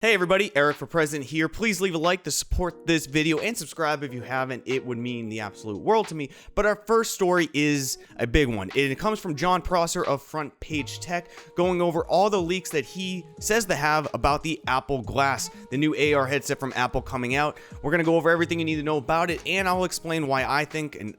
Hey everybody, Eric for President here. Please leave a like to support this video and subscribe if you haven't. It would mean the absolute world to me. But our first story is a big one. It comes from Jon Prosser of Front Page Tech, going over all the leaks that he says to have about the Apple Glass, the new AR headset from Apple coming out. We're going to go over everything you need to know about it, and I'll explain why I think and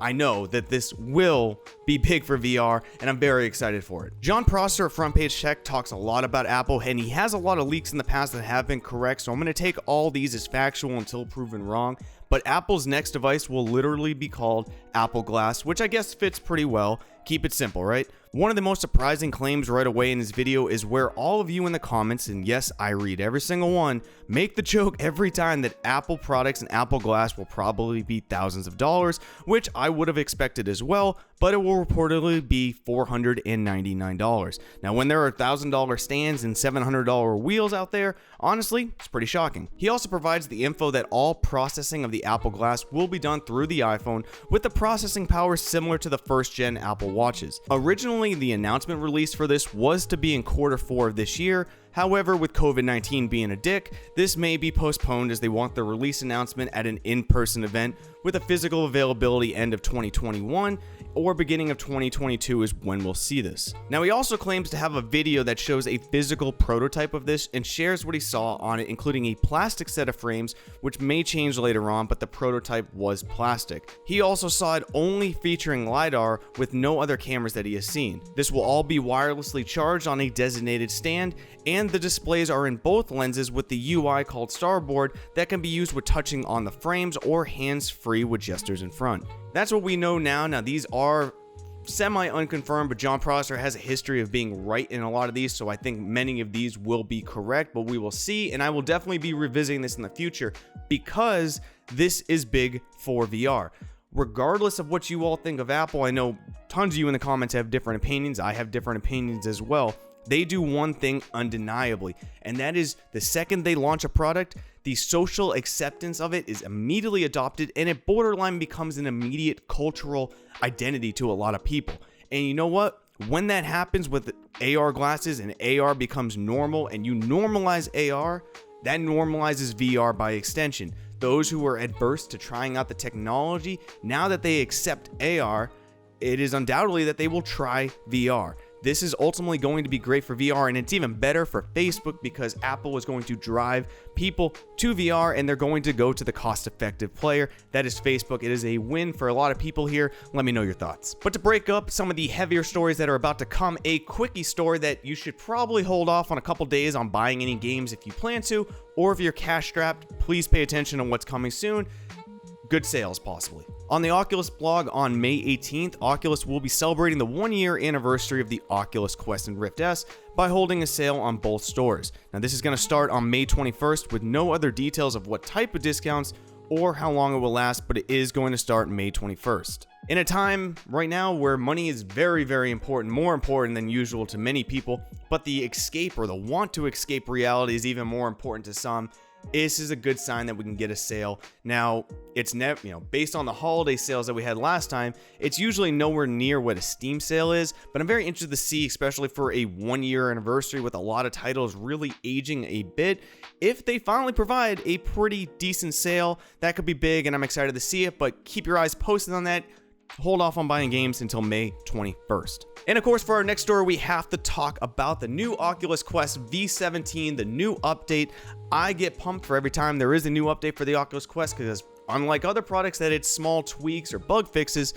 I know that this will be big for VR, and I'm very excited for it. Jon Prosser of Front Page Tech talks a lot about Apple, and he has a lot of leaks in the past that have been correct, so I'm going to take all these as factual until proven wrong. But Apple's next device will literally be called Apple Glass, which I guess fits pretty well. Keep it simple, right? One of the most surprising claims right away in this video is where all of you in the comments, and yes, I read every single one, make the joke every time that Apple products and Apple Glass will probably be thousands of dollars, which I would have expected as well, but it will reportedly be $499. Now, when there are $1,000 stands and $700 wheels out there, honestly, it's pretty shocking. He also provides the info that all processing of the Apple Glass will be done through the iPhone with the processing power similar to the first-gen Apple Watches. Originally, the announcement release for this was to be in Q4 of this year. However, with COVID-19 being a dick, this may be postponed as they want the release announcement at an in-person event with a physical availability end of 2021 or beginning of 2022 is when we'll see this. Now, he also claims to have a video that shows a physical prototype of this and shares what he saw on it, including a plastic set of frames, which may change later on, but the prototype was plastic. He also saw it only featuring LiDAR with no other cameras that he has seen. This will all be wirelessly charged on a designated stand, and the displays are in both lenses with the UI called Starboard that can be used with touching on the frames or hands-free with gestures in front. That's what we know now. Now, these are semi-unconfirmed, but Jon Prosser has a history of being right in a lot of these, so I think many of these will be correct, but we will see, and I will definitely be revisiting this in the future because this is big for VR. Regardless of what you all think of Apple, I know tons of you in the comments have different opinions. I have different opinions as well. They do one thing undeniably, and that is the second they launch a product, the social acceptance of it is immediately adopted, and it borderline becomes an immediate cultural identity to a lot of people. And you know what? When that happens with AR glasses and AR becomes normal and you normalize AR, that normalizes VR by extension. Those who are adverse to trying out the technology, now that they accept AR, it is undoubtedly that they will try VR. This is ultimately going to be great for VR, and it's even better for Facebook because Apple is going to drive people to VR and they're going to go to the cost-effective player. That is Facebook. It is a win for a lot of people here. Let me know your thoughts. But to break up some of the heavier stories that are about to come, a quickie story that you should probably hold off on a couple days on buying any games if you plan to, or if you're cash strapped, please pay attention on what's coming soon. Good sales, possibly. On the Oculus blog on May 18th, Oculus will be celebrating the 1-year anniversary of the Oculus Quest and Rift S by holding a sale on both stores. Now, this is going to start on May 21st with no other details of what type of discounts or how long it will last, but it is going to start May 21st. In a time right now where money is very, very important, more important than usual to many people, but the escape or the want to escape reality is even more important to some, this is a good sign that we can get a sale. Now, it's never, based on the holiday sales that we had last time, it's usually nowhere near what a Steam sale is, but I'm very interested to see, especially for a 1-year anniversary with a lot of titles really aging a bit, if they finally provide a pretty decent sale, that could be big, and I'm excited to see it, but keep your eyes posted on that. Hold off on buying games until May 21st. And of course, for our next story, we have to talk about the new Oculus Quest v17, the new update. I get pumped for every time there is a new update for the Oculus Quest because unlike other products that it's small tweaks or bug fixes,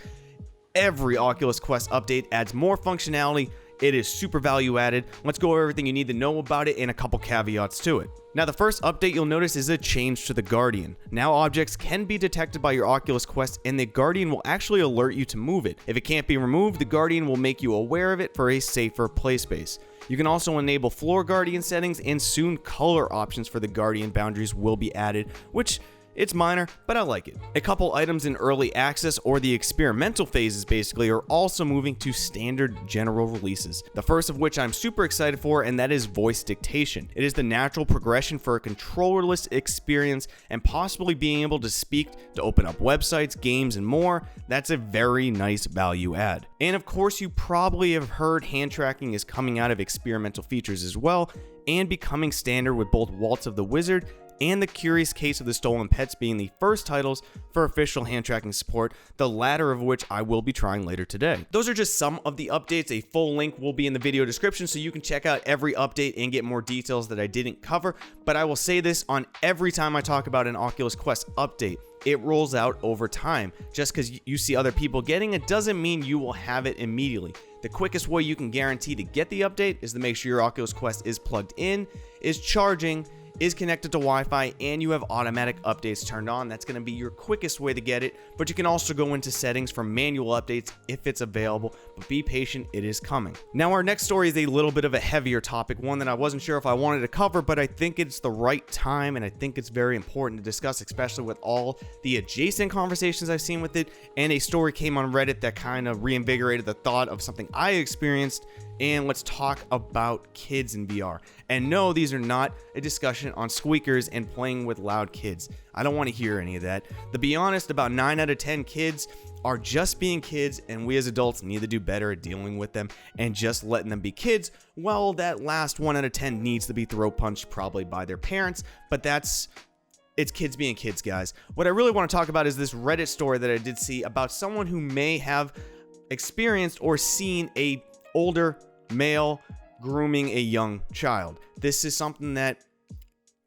every Oculus Quest update adds more functionality. It is super value added. Let's go over everything you need to know about it and a couple caveats to it. Now, the first update you'll notice is a change to the Guardian. Now, objects can be detected by your Oculus Quest, and the Guardian will actually alert you to move it. If it can't be removed, the Guardian will make you aware of it for a safer play space. You can also enable floor Guardian settings, and soon color options for the Guardian boundaries will be added, which it's minor, but I like it. A couple items in early access or the experimental phases basically are also moving to standard general releases. The first of which I'm super excited for, and that is voice dictation. It is the natural progression for a controllerless experience and possibly being able to speak to open up websites, games, and more. That's a very nice value add. And of course, you probably have heard hand tracking is coming out of experimental features as well, and becoming standard, with both Waltz of the Wizard and The Curious Case of the Stolen Pets being the first titles for official hand tracking support, the latter of which I will be trying later today. Those are just some of the updates. A full link will be in the video description so you can check out every update and get more details that I didn't cover, but I will say this on every time I talk about an Oculus Quest update. It rolls out over time. Just because you see other people getting it doesn't mean you will have it immediately. The quickest way you can guarantee to get the update is to make sure your Oculus Quest is plugged in, is charging, is connected to Wi-Fi, and you have automatic updates turned on. That's going to be your quickest way to get it, but you can also go into settings for manual updates if it's available, but be patient, it is coming. Now our next story is a little bit of a heavier topic, one that I wasn't sure if I wanted to cover, but I think it's the right time, and I think it's very important to discuss, especially with all the adjacent conversations I've seen with it, and a story came on Reddit that kind of reinvigorated the thought of something I experienced. And let's talk about kids in VR. And no, these are not a discussion on squeakers and playing with loud kids. I don't want to hear any of that. To be honest, about 9 out of 10 kids are just being kids, and we as adults need to do better at dealing with them and just letting them be kids. Well, that last 1 out of 10 needs to be throat punched probably by their parents, but it's kids being kids, guys. What I really want to talk about is this Reddit story that I did see about someone who may have experienced or seen a older male grooming a young child. This is something that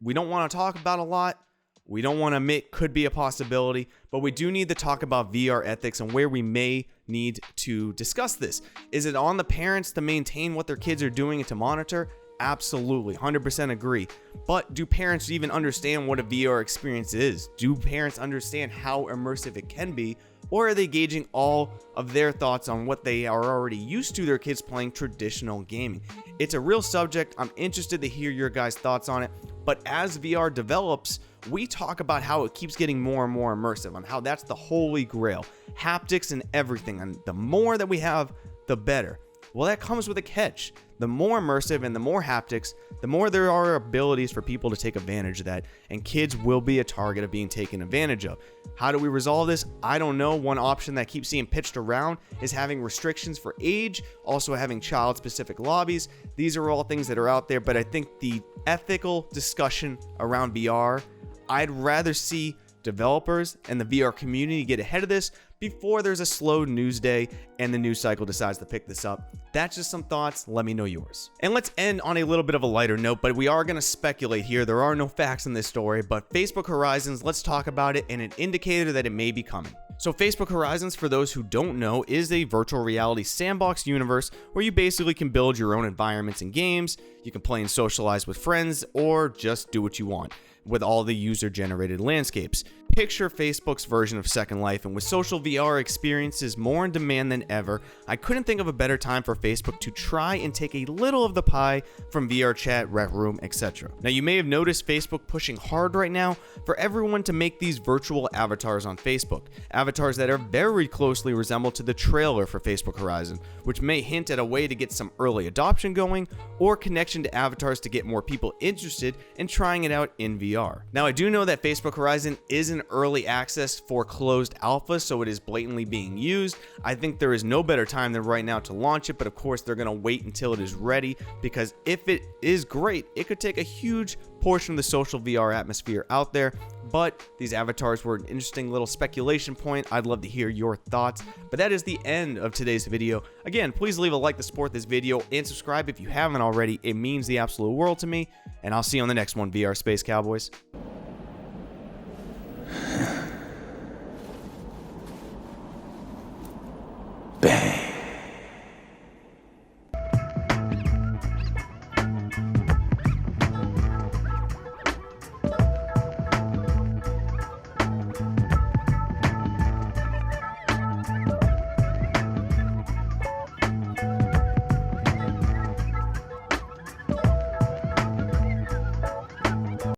we don't want to talk about a lot. We don't want to admit could be a possibility, but we do need to talk about VR ethics and where we may need to discuss this. Is it on the parents to maintain what their kids are doing and to monitor? Absolutely, 100% agree. But do parents even understand what a VR experience is? Do parents understand how immersive it can be? Or are they gauging all of their thoughts on what they are already used to their kids playing traditional gaming? It's a real subject. I'm interested to hear your guys' thoughts on it. But as VR develops, we talk about how it keeps getting more and more immersive, on how that's the holy grail. Haptics and everything. And the more that we have, the better. Well, that comes with a catch. The more immersive and the more haptics, the more there are abilities for people to take advantage of that, and kids will be a target of being taken advantage of. How do we resolve this? I don't know. One option that keeps being pitched around is having restrictions for age, also having child-specific lobbies. These are all things that are out there, but I think the ethical discussion around VR, I'd rather see developers and the VR community get ahead of this before there's a slow news day and the news cycle decides to pick this up. That's just some thoughts. Let me know yours. And let's end on a little bit of a lighter note, but we are going to speculate here. There are no facts in this story, but Facebook Horizons, let's talk about it and an indicator that it may be coming. So Facebook Horizons, for those who don't know, is a virtual reality sandbox universe where you basically can build your own environments and games. You can play and socialize with friends or just do what you want with all the user-generated landscapes. Picture Facebook's version of Second Life, and with social VR experiences more in demand than ever, I couldn't think of a better time for Facebook to try and take a little of the pie from VR chat, Rec Room, etc. Now, you may have noticed Facebook pushing hard right now for everyone to make these virtual avatars on Facebook. Avatars that are very closely resemble to the trailer for Facebook Horizon, which may hint at a way to get some early adoption going or connection to avatars to get more people interested in trying it out in VR. Now, I do know that Facebook Horizon is an early access for closed alpha, so it is blatantly being used. I think there is no better time than right now to launch it, but of course they're going to wait until it is ready, because if it is great, it could take a huge portion of the social VR atmosphere out there. But these avatars were an interesting little speculation point. I'd love to hear your thoughts. But that is the end of today's video. Again, please leave a like to support this video and subscribe if you haven't already. It means the absolute world to me. And I'll see you on the next one, VR Space Cowboys.